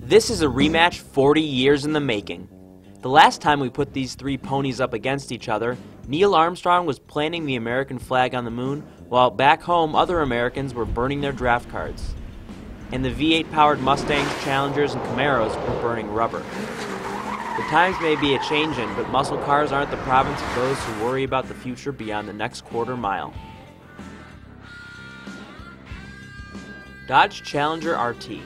This is a rematch 40 years in the making. The last time we put these three ponies up against each other, Neil Armstrong was planting the American flag on the moon, while back home other Americans were burning their draft cards. And the V8-powered Mustangs, Challengers, and Camaros were burning rubber. The times may be a-changin', but muscle cars aren't the province of those who worry about the future beyond the next quarter mile. Dodge Challenger RT.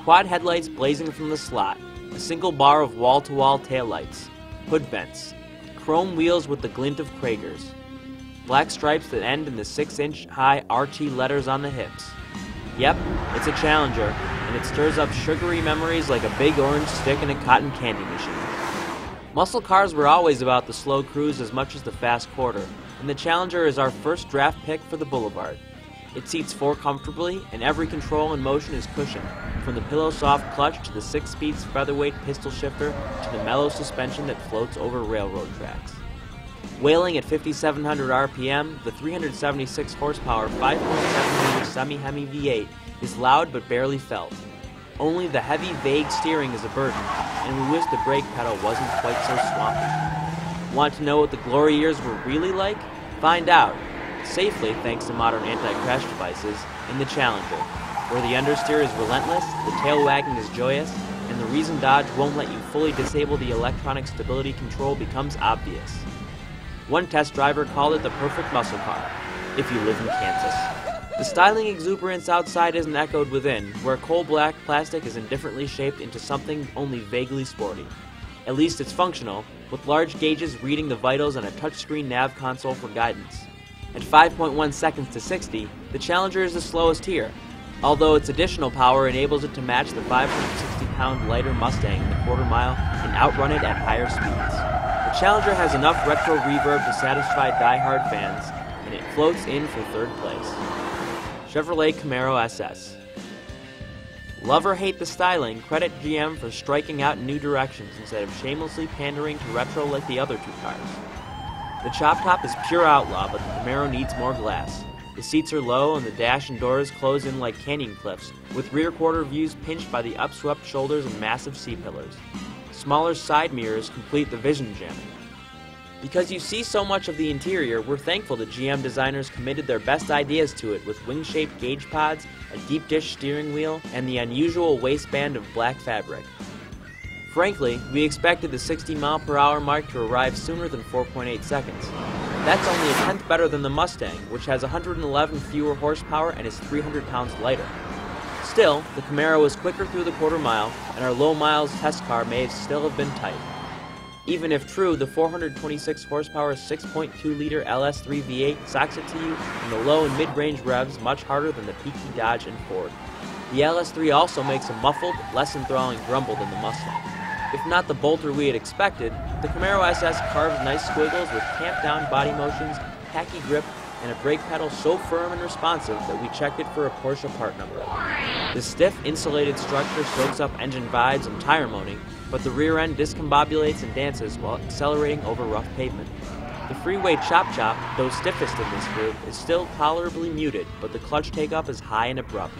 Quad headlights blazing from the slot, a single bar of wall-to-wall taillights, hood vents, chrome wheels with the glint of Kragers, black stripes that end in the 6-inch high RT letters on the hips. Yep, it's a Challenger, and it stirs up sugary memories like a big orange stick in a cotton candy machine. Muscle cars were always about the slow cruise as much as the fast quarter, and the Challenger is our first draft pick for the Boulevard. It seats four comfortably, and every control and motion is cushioned, from the pillow-soft clutch to the 6-speed featherweight pistol shifter to the mellow suspension that floats over railroad tracks. Wailing at 5,700 RPM, the 376 horsepower 5.7-liter semi-Hemi V8 is loud but barely felt. Only the heavy, vague steering is a burden, and we wish the brake pedal wasn't quite so swampy. Want to know what the glory years were really like? Find out, safely thanks to modern anti-crash devices, in the Challenger, where the understeer is relentless, the tail wagging is joyous, and the reason Dodge won't let you fully disable the electronic stability control becomes obvious. One test driver called it the perfect muscle car, if you live in Kansas. The styling exuberance outside isn't echoed within, where coal-black plastic is indifferently shaped into something only vaguely sporty. At least it's functional, with large gauges reading the vitals and a touchscreen nav console for guidance. At 5.1 seconds to 60, the Challenger is the slowest here, although its additional power enables it to match the 560-pound lighter Mustang in the quarter mile and outrun it at higher speeds. The Challenger has enough retro reverb to satisfy die-hard fans, and it floats in for third place. Chevrolet Camaro SS. Love or hate the styling, credit GM for striking out in new directions instead of shamelessly pandering to retro like the other two cars. The chop top is pure outlaw, but the Camaro needs more glass. The seats are low and the dash and doors close in like canyon cliffs, with rear quarter views pinched by the upswept shoulders and massive C-pillars. Smaller side mirrors complete the vision jamming. Because you see so much of the interior, we're thankful that GM designers committed their best ideas to it with wing-shaped gauge pods, a deep dish steering wheel, and the unusual waistband of black fabric. Frankly, we expected the 60-mile-per-hour mark to arrive sooner than 4.8 seconds. That's only a tenth better than the Mustang, which has 111 fewer horsepower and is 300 pounds lighter. Still, the Camaro was quicker through the quarter mile, and our low-miles test car may still have been tight. Even if true, the 426 horsepower 6.2-liter LS3 V8 socks it to you in the low and mid-range revs much harder than the peaky Dodge and Ford. The LS3 also makes a muffled, less enthralling grumble than the Mustang. If not the bolter we had expected, the Camaro SS carves nice squiggles with tamped-down body motions, tacky grip, and a brake pedal so firm and responsive that we checked it for a Porsche part number. The stiff, insulated structure soaks up engine vibes and tire moaning, but the rear end discombobulates and dances while accelerating over rough pavement. The freeway chop-chop, though stiffest in this group, is still tolerably muted, but the clutch take-up is high and abrupt.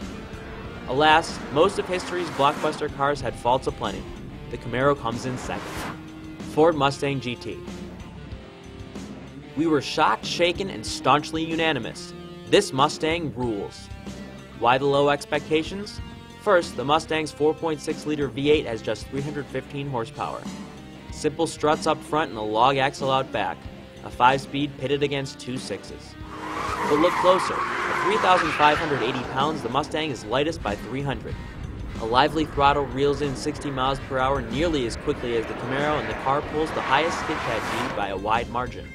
Alas, most of history's blockbuster cars had faults aplenty. The Camaro comes in second. Ford Mustang GT. We were shocked, shaken, and staunchly unanimous. This Mustang rules. Why the low expectations? First, the Mustang's 4.6-liter V8 has just 315 horsepower. Simple struts up front and a log axle out back. A 5-speed pitted against two 6s. But look closer. At 3,580 pounds, the Mustang is lightest by 300. A lively throttle reels in 60 miles per hour nearly as quickly as the Camaro, and the car pulls the highest skid pad speed by a wide margin.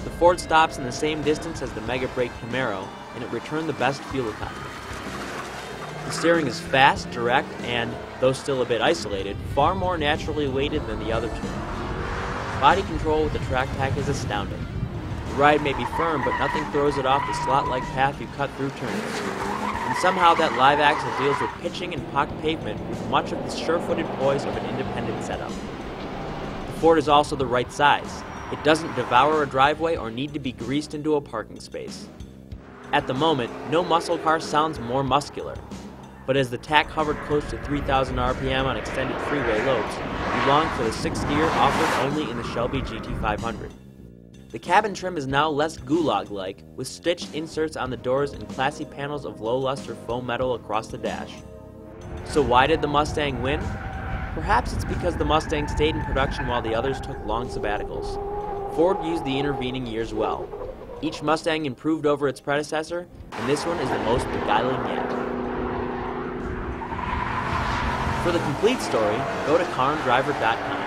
The Ford stops in the same distance as the Mega Brake Camaro, and it returned the best fuel economy. The steering is fast, direct, and, though still a bit isolated, far more naturally weighted than the other two. Body control with the track pack is astounding. The ride may be firm, but nothing throws it off the slot-like path you cut through turns. And somehow that live axle deals with pitching and pocked pavement with much of the sure-footed poise of an independent setup. The Ford is also the right size. It doesn't devour a driveway or need to be greased into a parking space. At the moment, no muscle car sounds more muscular. but as the TAC hovered close to 3,000 RPM on extended freeway loads, we longed for the 6th gear offered only in the Shelby GT500. The cabin trim is now less gulag-like, with stitched inserts on the doors and classy panels of low-luster foam metal across the dash. So why did the Mustang win? Perhaps it's because the Mustang stayed in production while the others took long sabbaticals. Ford used the intervening years well. Each Mustang improved over its predecessor, and this one is the most beguiling yet. For the complete story, go to carandriver.com.